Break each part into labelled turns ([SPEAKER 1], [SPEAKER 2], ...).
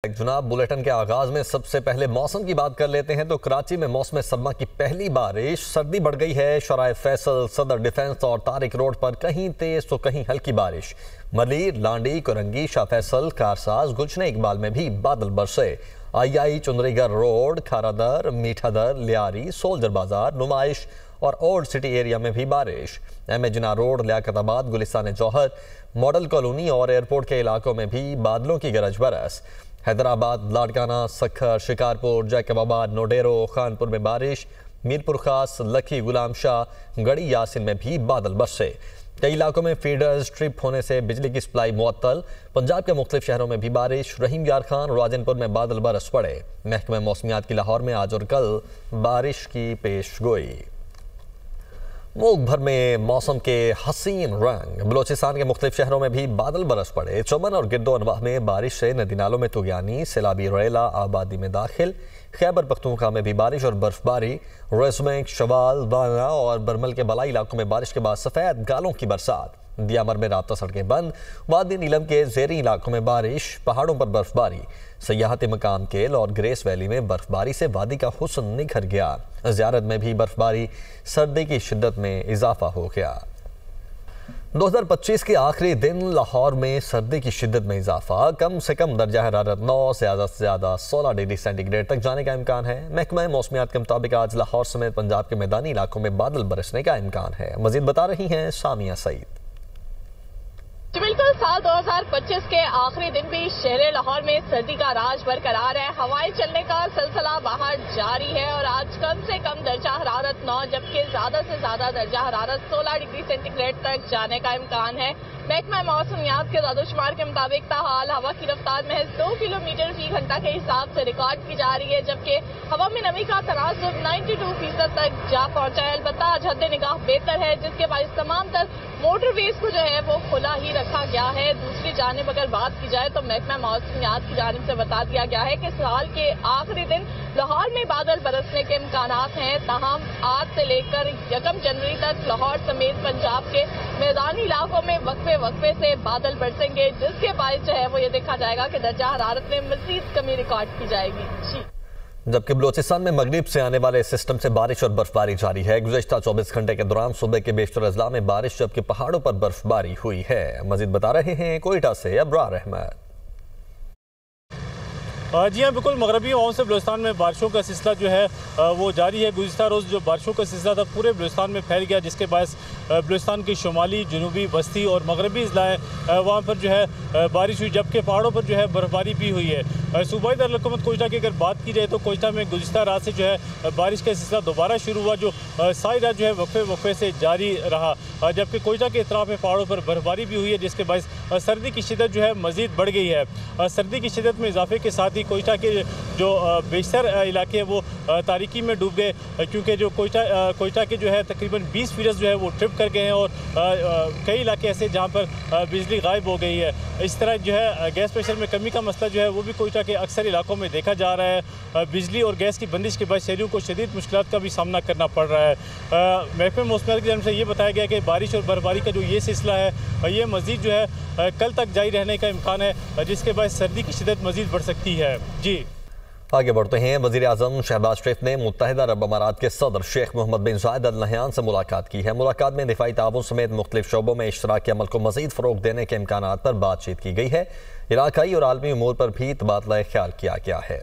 [SPEAKER 1] जनाब, बुलेटिन के आगाज में सबसे पहले मौसम की बात कर लेते हैं तो कराची में मौसम सरमा की पहली बारिश, सर्दी बढ़ गई है। शराय फैसल, सदर डिफेंस और तारिक रोड पर कहीं तेज तो कहीं हल्की बारिश। मलीर, लांडी, कुरंगी, शाह फैसल, कारसाज, गुलशन इकबाल में भी बादल बरसे। आई चुंदरीगर रोड, खारादर, मीठादर, लियारी, सोल्जर बाजार, नुमाइश और ओल्ड सिटी एरिया में भी बारिश। एमए रोड, लियाकताबाद, गुलिस्तान जौहर, मॉडल कॉलोनी और एयरपोर्ट के इलाकों में भी बादलों की गरज बरस। हैदराबाद, लाड़काना, सखर, शिकारपुर, जैकबाबाद, नोडेरो, खानपुर में बारिश। मीरपुर खास, लखी, गुलाम शाह, गड़ी यासिन में भी बादल बरसे। कई इलाकों में फीडर्स ट्रिप होने से बिजली की सप्लाई मुअत्तल। पंजाब के मुख्तलिफ शहरों में भी बारिश। रहीम यार खान, राजनपुर में बादल बरस पड़े। महकमा मौसमियात की लाहौर में आज और कल बारिश की पेश गोई। मुल्क भर में मौसम के हसीन रंग। बलोचिस्तान के मुख्तलिफ शहरों में भी बादल बरस पड़े। चमन और गिरदो अनवाह में बारिश से नदी नालों में तुगयानी, सैलाबी रेला आबादी में दाखिल। खैबर पख्तूनख्वा में भी बारिश और बर्फबारी। रेसमैक, शवाल, वाना और बरमल के बलाई इलाकों में बारिश के बाद सफ़ेद गालों की बरसात। दियामर में राब्ता सड़कें बंद। वादी नीलम के ज़ेरी इलाकों में बारिश, पहाड़ों पर बर्फबारी। सयाहती मकाम केल और ग्रेस वैली में बर्फबारी से वादी का हुस्न निखर गया। ज़ियारत में भी बर्फबारी, सर्दी की शिद्दत में इजाफा हो गया। 2025 के आखिरी दिन लाहौर में सर्दी की शिद्दत में इजाफा। कम से कम दर्जा हरारत 9, ज़्यादा से ज़्यादा 16 डिग्री सेंटीग्रेड तक जाने का इम्कान है। महकमा मौसमियात के मुताबिक आज लाहौर समेत पंजाब के मैदानी इलाकों में बादल बरसने का इम्कान है। मजीद बता रही हैं सामिया सईद।
[SPEAKER 2] बिल्कुल, साल 2025 के आखिरी दिन भी शहर लाहौर में सर्दी का राज बरकरार है। हवाएं चलने का सिलसिला बाहर जारी है और आज कम से कम दर्जा हरारत 9 जबकि ज्यादा से ज्यादा दर्जा हरारत 16 डिग्री सेंटीग्रेड तक जाने का इम्कान है। महकमा मौसमियात के दादोशुमार के मुताबिक ताहाल हवा की रफ्तार महज 2 किलोमीटर फी घंटा के हिसाब से रिकॉर्ड की जा रही है, जबकि हवा में नमी का तनासुब 92% तक जा पहुंचा है। अलबत्ता आज हद निगाह बेहतर है, जिसके बाद तमाम तर मोटरवेज को जो है वो खुला ही रखा गया है। दूसरी जानिब अगर बात की जाए तो महकमा मौसमियात की जानिब से बता दिया गया है कि साल के आखिरी दिन लाहौर में बादल बरसने के इम्कानात हैं। ताहम आज से लेकर 1 जनवरी तक लाहौर समेत पंजाब के मैदानी इलाकों में वक्फे से बादल बरसेंगे, जिसके बाद जो है वो ये देखा जाएगा कि दर्जा हरारत में मजीद कमी रिकॉर्ड की जाएगी। जी,
[SPEAKER 1] जबकि बलोचिस्तान में मगरिब से आने वाले सिस्टम से बारिश और बर्फबारी जारी है। गुज़श्ता 24 घंटे के दौरान सूबे के बेशतर अजला में बारिश जबकि पहाड़ों पर बर्फबारी हुई है। मजीद बता रहे हैं कोयटा से अबरार अहमद।
[SPEAKER 3] जी हाँ, बिल्कुल, मगरबी हवाओं से बलूचिस्तान में बारिशों का सिलसिला जो है वो जारी है। गुज़िश्ता रोज़ जो बारिशों का सिलसिला था पूरे बलूचिस्तान में फैल गया, जिसके बायस बलूचिस्तान की शुमाली, जनूबी, वस्ती और मगरबी अजला है वहाँ पर जो है बारिश हुई, जबकि पहाड़ों पर जो है बर्फबारी भी हुई है। सूबाई दारुल-हुकूमत कोयटा की अगर बात की जाए तो कोयटा में गुज़िश्ता रात से जो है बारिश का सिलसिला दोबारा शुरू हुआ, जो सारी रात जो है वक्फे से जारी रहा, जबकि कोयटा के इतराफ़ में पहाड़ों पर बर्फबारी भी हुई है, जिसके बायस सर्दी की शिद्दत जो है मज़ीद बढ़ गई है। सर्दी की शिद्दत में इजाफे के साथ ही कोयटा के जो बेशतर इलाके हैं वो तारीकी में डूब गए, क्योंकि जो कोयटा के जो है तकरीबन 20 फीसद जो है वो ट्रिप कर गए हैं और कई इलाके ऐसे जहाँ पर बिजली गायब हो गई है। इस तरह जो है गैस प्रेशर में कमी का मसला जो है वो भी कोयटा के अक्सर इलाकों में देखा जा रहा है। बिजली और गैस की बंदिश के बाद शहरियों को शदीद मुश्किलात का भी सामना करना पड़ रहा है। महकमा मौसमियात की जानब से ये बताया गया कि बारिश और बर्फबारी का जो ये सिलसिला है ये मज़ीद जो है कल तक जारी रहने का इम्कान है, जिसके बाद सर्दी की शिद्दत मज़ीद बढ़ सकती है। जी,
[SPEAKER 1] आगे बढ़ते हैं। वज़ीर आज़म शहबाज शरीफ ने मुत्तहिदा अरब अमारात के सदर शेख मोहम्मद बिन जायद अल नहयान से मुलाकात की है। मुलाकात में दिफाई ताउन समेत मुख्तलिफ शोबों में इश्तराकी अमल को मज़ीद फ़रोग़ देने के इम्कानात पर बातचीत की गई है। इलाकाई और आलमी उमूर पर भी तबादला ख्याल किया गया है।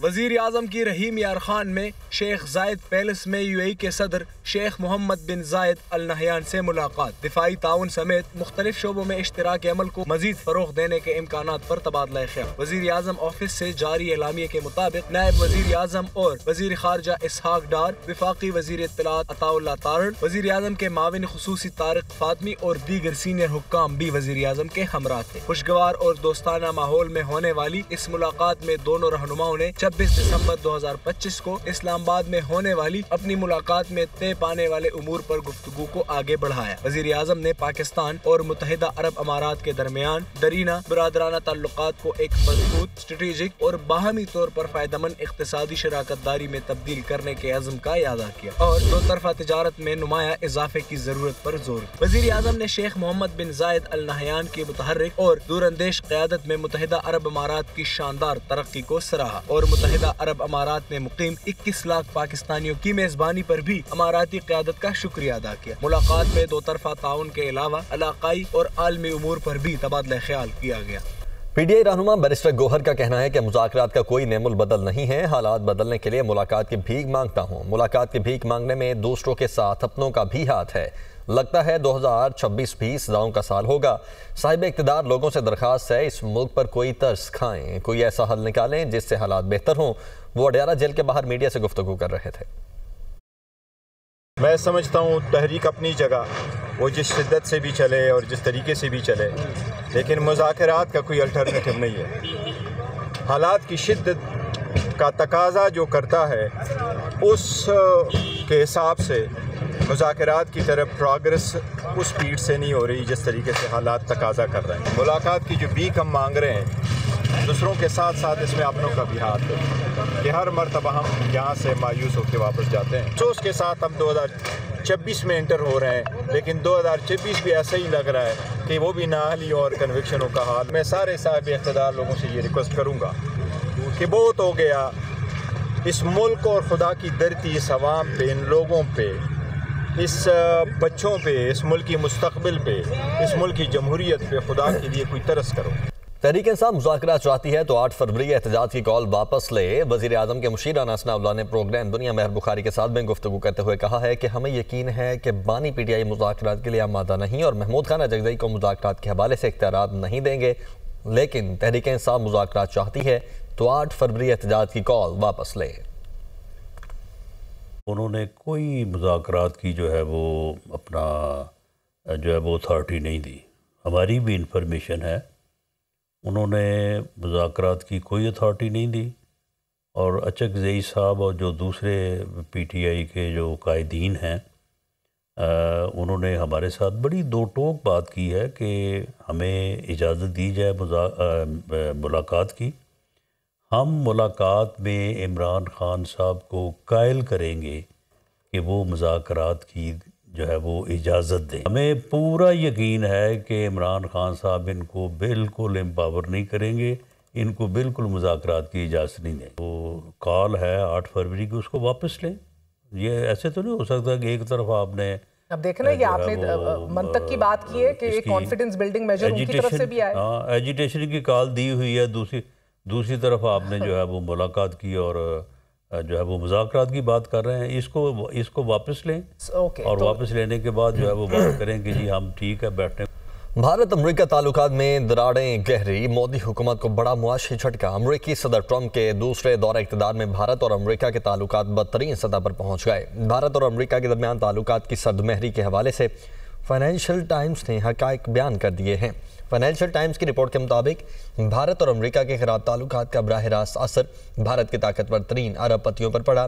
[SPEAKER 4] वज़ीर आज़म की रहीम यार खान में शेख जायद पैलेस में यूएई के सदर शेख मोहम्मद बिन जायद अल नहयान से मुलाकात। दिफाई ताउन समेत मुख्तलिफ शोबों में इश्तराकी अमल को मजीद फरोग़ देने के इम्कानात पर तबादला ख्याल। वज़ीर आज़म ऑफिस से जारी एलामिये के मुताबिक नायब वज़ीर आज़म और वज़ीर खारजा इसहाक डार, विफाकी वज़ीर इत्तलात अताउल्लाह तारण, वज़ीर आज़म के माविन खुसूसी तारिक फातमी और दीगर सीनियर हुक्काम भी वज़ीर आज़म के हमरा थे। खुशगवार और दोस्ताना माहौल में होने वाली इस मुलाकात में दोनों रहनुमाओं ने 26 दिसंबर 2025 को इस्लामाबाद में होने वाली अपनी मुलाकात में तय पाने वाले उमूर पर गुफ्तगू को आगे बढ़ाया। वज़ीर आज़म ने पाकिस्तान और मुत्तहिदा अरब अमारात के दरमियान दरीना बिरादराना ताल्लुकात को एक मजबूत, स्ट्रेटेजिक और बाहमी तौर पर फायदेमंद इक़्तिसादी शराकत दारी में तब्दील करने के अज़्म का इआदा किया और दो तरफ़ा तिजारत में नुमाया इजाफे की जरूरत पर जोर दिया। वज़ीर आज़म ने शेख मोहम्मद बिन जायद अल नहयान की मुतहर्रिक और दूरंदेश क़यादत में मुत्तहिदा अरब अमारात की शानदार तरक्की को सराहा और मुत्तहिदा अरब अमारात में मुकीम 21 लाख पाकिस्तानियों की मेजबानी पर भी अमाराती क़यादत का शुक्रिया अदा किया। मुलाकात में दो तरफ़ा ताउन के अलावा इलाकाई और आलमी उमूर पर भी तबादला ख्याल किया गया।
[SPEAKER 1] पीटीआई रहनुमा बैरिस्टर गौहर का कहना है कि मुज़ाकरात का कोई नेमुल बदल नहीं है, हालात बदलने के लिए मुलाकात की भीख मांगता हूँ। मुलाकात की भीख मांगने में दूसरों के साथ अपनों का भी हाथ है। लगता है 2026 भी सदाओं का साल होगा। साहिब इक़्तिदार लोगों से दरख्वास्त है, इस मुल्क पर कोई तरस खाएं, कोई ऐसा हल निकालें जिससे हालात बेहतर हों। वो अडयाला जेल के बाहर मीडिया से गुफ्तगू कर रहे थे।
[SPEAKER 5] मैं समझता हूँ तहरीक अपनी जगह वो जिस शिद्दत से भी चले और जिस तरीके से भी चले, लेकिन मुज़ाकरात का कोई अल्टरनेटिव नहीं है। हालात की शिद्दत का तकाजा जो करता है उस के हिसाब से मुज़ाकरात की तरफ प्रोग्रेस उस स्पीड से नहीं हो रही जिस तरीके से हालात तकाजा कर रहे हैं। मुलाकात की जो भीख हम मांग रहे हैं, दूसरों के साथ साथ इसमें अपनों का भी हाथ है कि हर मरतबा हम यहाँ से मायूस होकर वापस जाते हैं। सोच के साथ हम 2026 में इंटर हो रहे हैं, लेकिन 2026 भी ऐसा ही लग रहा है कि वो भी नाअहली और कन्विक्शनों का हाल। मैं सारे साहिब इक़्तिदार लोगों से ये रिक्वेस्ट करूँगा कि बहुत हो गया इस मुल्क और खुदा की धरती, इस अवाम पे, इन लोगों पे, इस बच्चों पे, इस मुल्क की मुस्तक़बिल पे, इस मुल्क की जमहूरियत पे खुदा के लिए कोई तरस करो।
[SPEAKER 1] तहरीक इंसाफ मुज़ाकरात चाहती है तो 8 फरवरी एहतजाज की कॉल वापस ले। वज़ीर आज़म के मुशीर नासनाउल्लाह ने प्रोग्राम दुनिया महर बुखारी के साथ में गुफ्तगू करते हुए कहा है कि हमें यकीन है कि बानी पीटीआई मुज़ाकरात के लिए आमादा नहीं और महमूद खान जगदई को मुज़ाकरात के हवाले से इख्तियारात नहीं देंगे, लेकिन तहरीक इंसाफ मुज़ाकरात चाहती है तो 8 फरवरी एहतजाज की कॉल वापस ले।
[SPEAKER 6] उन्होंने कोई मुज़ाकरात की जो है वो अपना जो है वो अथॉरिटी नहीं दी। हमारी भी इंफॉर्मेशन है उन्होंने मुज़ाकरात की कोई अथॉरिटी नहीं दी। और अचक ज़ई साहब और जो दूसरे पीटीआई के जो कायदीन हैं उन्होंने हमारे साथ बड़ी दो टोक बात की है कि हमें इजाज़त दी जाए मुलाकात की। हम मुलाकात में इमरान खान साहब को कायल करेंगे कि वो मुज़ाकरात की जो है वो इजाज़त दें। हमें पूरा यकीन है कि इमरान खान साहब इनको बिल्कुल एम्पावर नहीं करेंगे, इनको बिल्कुल मुज़ाकरात की इजाज़त नहीं दें। तो कॉल है 8 फरवरी को, उसको वापस लें। ये ऐसे तो नहीं हो सकता कि एक तरफ आपने
[SPEAKER 7] अब देखना है कि आपने मंतक की बात की है कि एक कॉन्फिडेंस बिल्डिंग मेजर उनकी तरफ से भी आए।
[SPEAKER 6] हाँ, एजिटेशन की कॉल दी हुई है। दूसरी तरफ आपने जो है वो मुलाकात की और जो है वो मुज़ाकरात की बात कर रहे हैं। इसको वापस लें और वापस लेने के बाद जो है वो बात करें कि जी हम ठीक है बैठने।
[SPEAKER 1] भारत अमरीका ताल्लुकात में दरारें गहरी, मोदी हुकूमत को बड़ा मुआशी झटका। अमरीकी सदर ट्रंप के दूसरे दौरे इक़्तिदार में भारत और अमरीका के ताल्लुकात बदतरीन सतह पर पहुँच गए। भारत और अमरीका के दरमियान ताल्लुकात की सर्दमहरी के हवाले से फाइनेंशियल टाइम्स ने हक़ाइक़ बयान कर दिए हैं। फाइनेंशियल टाइम्स की रिपोर्ट के मुताबिक भारत और अमरीका के खिलाफ ताल्लुकात का बराह रास्त असर भारत के ताकतवर तरीन अरबपतियों पर पड़ा।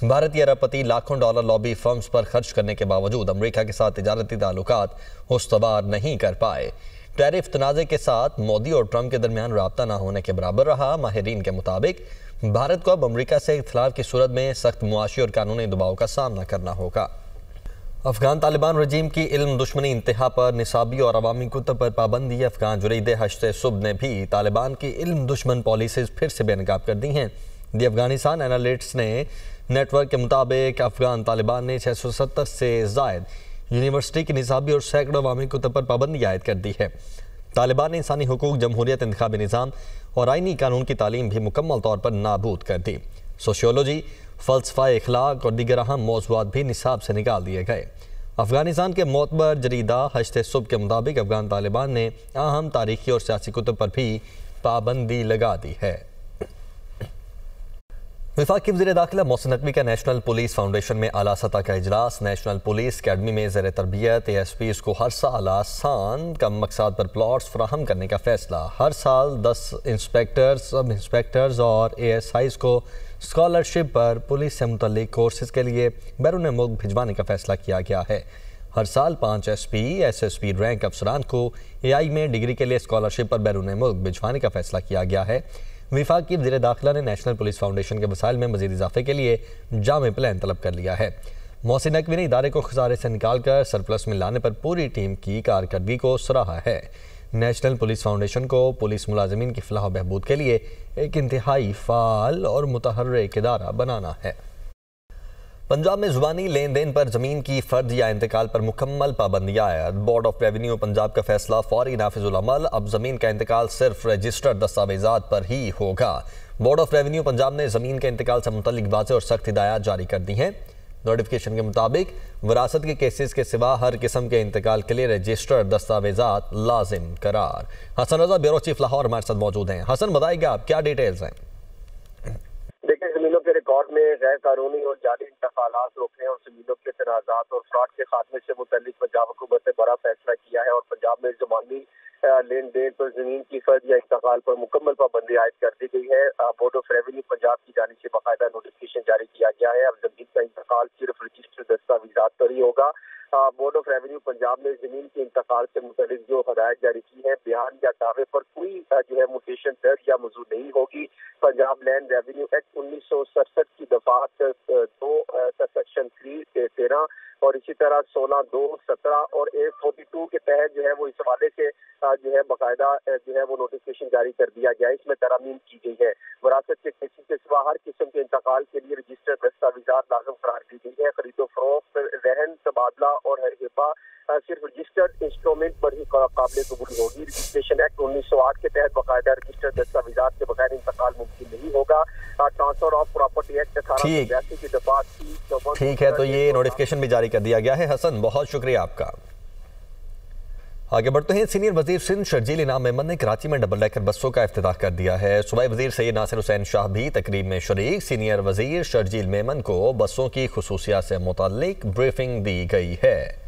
[SPEAKER 1] भारतीय अरबपति लाखों डॉलर लॉबी फर्म्स पर खर्च करने के बावजूद अमरीका के साथ तिजारती ताल्लुकात खुशगवार नहीं कर पाए। टैरिफ तनाज़े के साथ मोदी और ट्रंप के दरमियान राब्ता न होने के बराबर रहा। माहिरीन के मुताबिक भारत को अब अमरीका से इख्तिलाफ की सूरत में सख्त मुआशी और कानूनी दबाव का सामना करना होगा। अफगान तालिबान रजीम की इल्म दुश्मनी इंतहा पर निसाबी और अवामी कुतुब पर पाबंदी। अफगान जरीदे हश्ते सुबह ने भी तालिबान की इल्म दुश्मन पॉलिसीज़ फिर से बेनकाब कर दी हैं। दी अफगानिस्तान एनालिस्ट्स ने नेटवर्क के मुताबिक अफगान तालिबान ने 670 से ज़ायद यूनिवर्सिटी की निसाबी और सैकड़ों अवामी कुतुब पर पाबंदी आयद कर दी है। तालिबान ने इंसानी हुकूक, जमहूरियत, इंतखाबी निज़ाम और आइनी कानून की तालीम भी मुकम्मल तौर पर नाबूद कर दी। सोशियोलॉजी, फ़लसफ़ा इखलाक और दीगर अहम मौज़ूआत भी निसाब से निकाल दिए गए। अफगानिस्तान के मोतबर जरीदा हश्ते सुबह के मुताबिक अफगान तालिबान ने अहम तारीखी और सियासी कुतुब पर भी पाबंदी लगा दी है। वफाकी वज़ीर दाखिला मोहसिन नकवी का नेशनल पुलिस फाउंडेशन में आला सतह का इजलास। नेशनल पुलिस अकेडमी में ज़ेर तरबियत ASPs को हर साल आसान कम मकसद पर प्लॉट्स फराहम करने का फैसला। हर साल 10 इंस्पेक्टर्स, सब इंस्पेक्टर्स और ASIs को स्कॉलरशिप पर पुलिस से मुतल्लिक कोर्सेज के लिए बैरून मुल्क भिजवाने का फैसला किया गया है। हर साल 5 SP, SSP रैंक अफसरान को AI में डिग्री के लिए स्कॉलरशिप पर बैरून मुल्क भिजवाने का फैसला किया गया है। वफाकी वज़ीर दाखिला ने नेशनल पुलिस फाउंडेशन के वसाइल में मज़ीद इजाफे के लिए जामे प्लान तलब कर लिया है। मोहसिन नकवी ने इदारे को खसारे से निकाल कर सरप्लस में लाने पर पूरी टीम की कारकर्दगी को सराहा है। नेशनल पुलिस फाउंडेशन को पुलिस मुलाजिमीन की फलाह बहबूद के लिए एक इंतहाई फ़ाल और मुतहर्रिक इदारा बनाना है। पंजाब में ज़ुबानी लेन देन पर ज़मीन की फ़र्द या इंतकाल पर मुकम्मल पाबंदी आयद। बोर्ड ऑफ रेवेन्यू पंजाब का फैसला फौरी नाफिजुल अमल। अब ज़मीन का इंतकाल सिर्फ रजिस्टर्ड दस्तावेज़ात पर ही होगा। बोर्ड ऑफ रेवेन्यू पंजाब ने ज़मीन के इंतकाल से मुतल्लिक वाज़ेह और सख्त हिदायत जारी कर दी हैं। नोटिफिकेशन के मुताबिक विरासत के केसेस के सिवा हर किस्म के इंतकाल के लिए रजिस्टर्ड दस्तावेज़ात लाजिम करार। हसन रजा ब्यूरो चीफ लाहौर हमारे साथ मौजूद हैं। हसन, बताइएगा आप क्या डिटेल्स हैं?
[SPEAKER 8] देखिए, जमीनों के रिकॉर्ड में गैर कानूनी और जाली इंतकालात रोकने और जमीनों के तनाज़ात और फ्रॉड के खात्मे से मुतल्लिक पंजाब हुकूमत ने बड़ा फैसला किया है और पंजाब में ज़मानी लेन देन पर जमीन की फर्द या इंतकाल पर मुकम्मल पाबंदी आयद कर दी गई है। बोर्ड ऑफ रेवेन्यू पंजाब की जानिब से बाकायदा नोटिफिकेशन जारी किया गया है। अब जमीन का इंतकाल सिर्फ रजिस्टर्ड दस्तावेज़ात पर ही होगा। बोर्ड ऑफ रेवेन्यू पंजाब ने जमीन के इंतकाल से मुतल्लिक जो हदायत जारी की है, बयान या दावे पर कोई जो है मुटेशन दर्ज या मौजूद नहीं होगी। पंजाब लैंड रेवेन्यू एक्ट 1967 की दफात 2 सेक्शन 3-13 और इसी तरह 16, 2, 17 और 842 के तहत जो है वो इस हवाले से जो है बाकायदा जो है वो नोटिफिकेशन जारी कर दिया गया है। इसमें तरमीम की गई है। विरासत के केसेस के सिवा हर किस्म के इंतकाल के लिए रजिस्टर्ड दस्तावेज़ात लाज़िम करार दी गई है। खरीदो फरोख्त, रहन, तबादला और हर हिब्बा सिर्फ रजिस्टर्ड इंस्ट्रूमेंट पर ही काबिल कबूल होगी। रजिस्ट्रेशन एक्ट 1908 के तहत बाकायदा रजिस्टर्ड दस्तावेज़ात के बगैर इंतकाल मुमकिन नहीं होगा। ट्रांसफर ऑफ प्रॉपर्टी एक्ट 1882 की दफा
[SPEAKER 1] ठीक है, तो ये नोटिफिकेशन भी जारी कर दिया गया है। हसन, बहुत शुक्रिया आपका। आगे बढ़ते हैं। सीनियर वजीर सिंध शर्जील इनाम मेमन ने कराची में डबल डेकर बसों का इफ्तिताह कर दिया है। सूबाई वजीर सैयद नासिर हुसैन शाह भी तकरीब में शरीक। सीनियर वजीर शर्जील मेमन को बसों की खुसूसियात से मुताल्लिक ब्रीफिंग दी गई है।